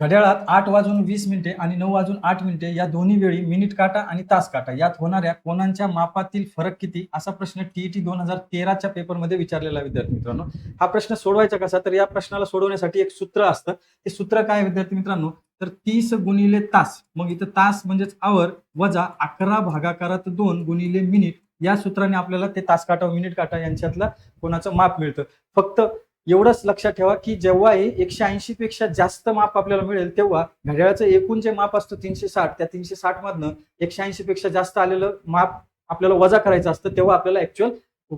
घड्याळात 8:20 आणि 9:08 या दोन्ही वेळी मिनिट काटा आणि तास काटा यात होणाऱ्या कोनांच्या मापातील फरक किती असा प्रश्न टीईटी 2013च्या पेपरमध्ये विचारलेला आहे विद्यार्थी मित्रांनो. हा प्रश्न सोडवायचा कसा तर या प्रश्नाला सोडवण्यासाठी एक सूत्र असतं. ते सूत्र काय विद्यार्थी मित्रांनो तर 30 गुणिले तास मग इथं तास म्हणजेच आवर वजा 11 भागाकारात 2 गुणिले मिनिट या सूत्राने आपल्याला ते तास काटा व मिनिट काटा यांच्यातला कोणाचं माप मिळतं. फक्त एवढंच लक्षात ठेवा की जेव्हा 180 पेक्षा जास्त माप आपल्याला मिळेल तेव्हा घड्याळाचं एकूण जे माप असतं 360 त्या 360 मधनं 180 पेक्षा जास्त आलेलं माप आपल्याला वजा करायचं असतं तेव्हा आपल्याला ऍक्च्युअल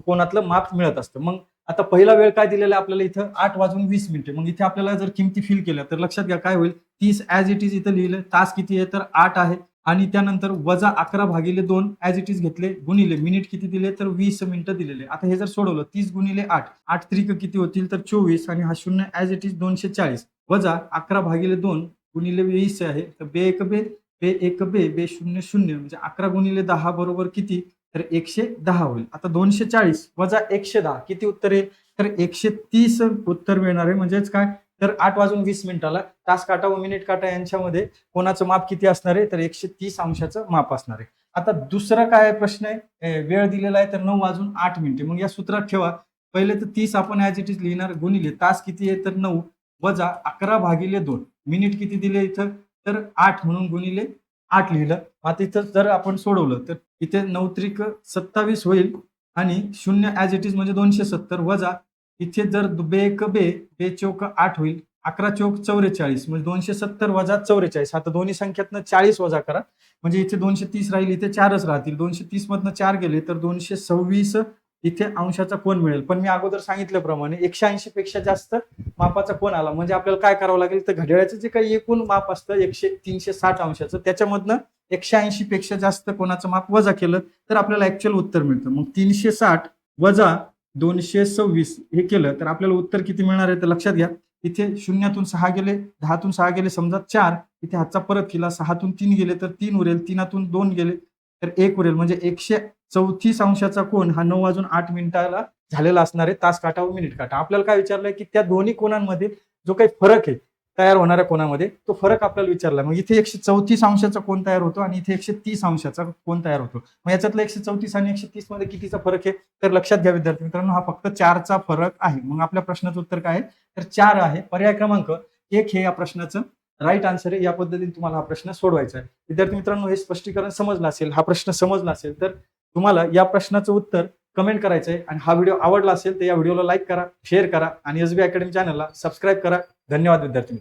कोणातलं माप मिळत असतं. मग आता पहिला वेळ काय दिलेला आहे आपल्याला इथं 8:20 मग इथे आपल्याला जर किमती फिल केल्या तर लक्षात घ्या काय होईल 30 ऍज इट इज इथं लिहिलं तास किती आहे तर 8 आहे आणि त्यानंतर वजा 11/2 ऍज इट इज घेतले गुणिले मिनिट किती दिले तर 20 मिनिटं दिलेले. आता हे जर सोडवलं 30 गुणिले 8 8 त्रिक किती होतील तर 24 आणि हा शून्य ऍज इट इज 240 वजा 11/2 गुणिले 20 आहे तर बे एक बे बे एक बे बे शून्य शून्य म्हणजे 11 गुणिले 10 बरोबर किती तर 110 होईल. आता 240 वजा 110 किती उत्तर येईल तर 130 उत्तर मिळणार आहे. म्हणजेच काय तर 8:20 तास काटा व मिनिट काटा यांच्यामध्ये कोणाचं माप किती असणार आहे तर 130 अंशाचं माप असणार आहे. आता दुसरा काय प्रश्न आहे वेळ दिलेला आहे तर 9:08 मग या सूत्रात ठेवा पहिले तर 30 आपण ऍज इट इज लिहिणार गुणिले तास किती आहे तर 9 वजा 11/2 मिनिट किती दिले इथं तर 8 म्हणून गुणिले 8 लिहिलं. आता इथं जर आपण सोडवलं तर इथे 9 त्रिक 27 होईल आणि शून्य ऍज इट इज म्हणजे 270 वजा इथे जर बे एक बे बे चौक 8 होईल 11 चौक 44 म्हणजे 270 वजा 44 आता दोन्ही संख्यातनं 40 वजा करा म्हणजे इथे 230 राहील इथे 4च राहतील 230 मधनं 4 गेले तर 226 इथे अंशाचा कोन मिळेल. पण मी अगोदर सांगितल्याप्रमाणे 180 पेक्षा जास्त मापाचा कोन आला म्हणजे आपल्याला काय करावं लागेल तर घड्याळाचं जे काही एकूण माप असतं 360 अंशाचं त्याच्यामधनं 180 पेक्षा जास्त कोणाचं माप वजा केलं तर आपल्याला ऍक्च्युअल उत्तर मिळतं. मग 360 वजा 226 हे केलं तर आपल्याला उत्तर किती मिळणार आहे तर लक्षात घ्या इथे शून्यातून 6 गेले 10तून 6 गेले समजा 4 इथे हातचा परत केला 6तून 3 गेले तर 3 उरेल 3तून 2 गेले तर 1 उरेल म्हणजे 134 अंशाचा कोन हा 9:08 झालेला असणार आहे तास काटा व मिनिट काटा. आपल्याला काय विचारलंय की त्या दोन्ही कोनांमध्ये जो काही फरक आहे तयार होणाऱ्या कोनामध्ये तो फरक आपल्याला विचारला. मग इथे 134 अंशाचा कोन तयार होतो आणि इथे 130 अंशाचा कोन तयार होतो. मग याच्यातलं 134 आणि 130 मध्ये कितीचा फरक आहे तर लक्षात घ्या विद्यार्थी मित्रांनो हा फक्त 4चा फरक आहे. मग आपल्या प्रश्नाचं उत्तर काय आहे तर 4 आहे. पर्याय क्रमांक 1 हे या प्रश्नाचं राईट आन्सर आहे. या पद्धतीने तुम्हाला हा प्रश्न सोडवायचा आहे. विद्यार्थी मित्रांनो हे स्पष्टीकरण समजलं असेल हा प्रश्न समजला असेल तर तुम्हाला या प्रश्नाचं उत्तर कमेंट करायचं आहे आणि हा व्हिडिओ आवडला असेल तर या व्हिडिओला लाईक करा शेअर करा आणि एसबी अकॅडमी चॅनलला सबस्क्राईब करा. धन्यवाद विद्यार्थी.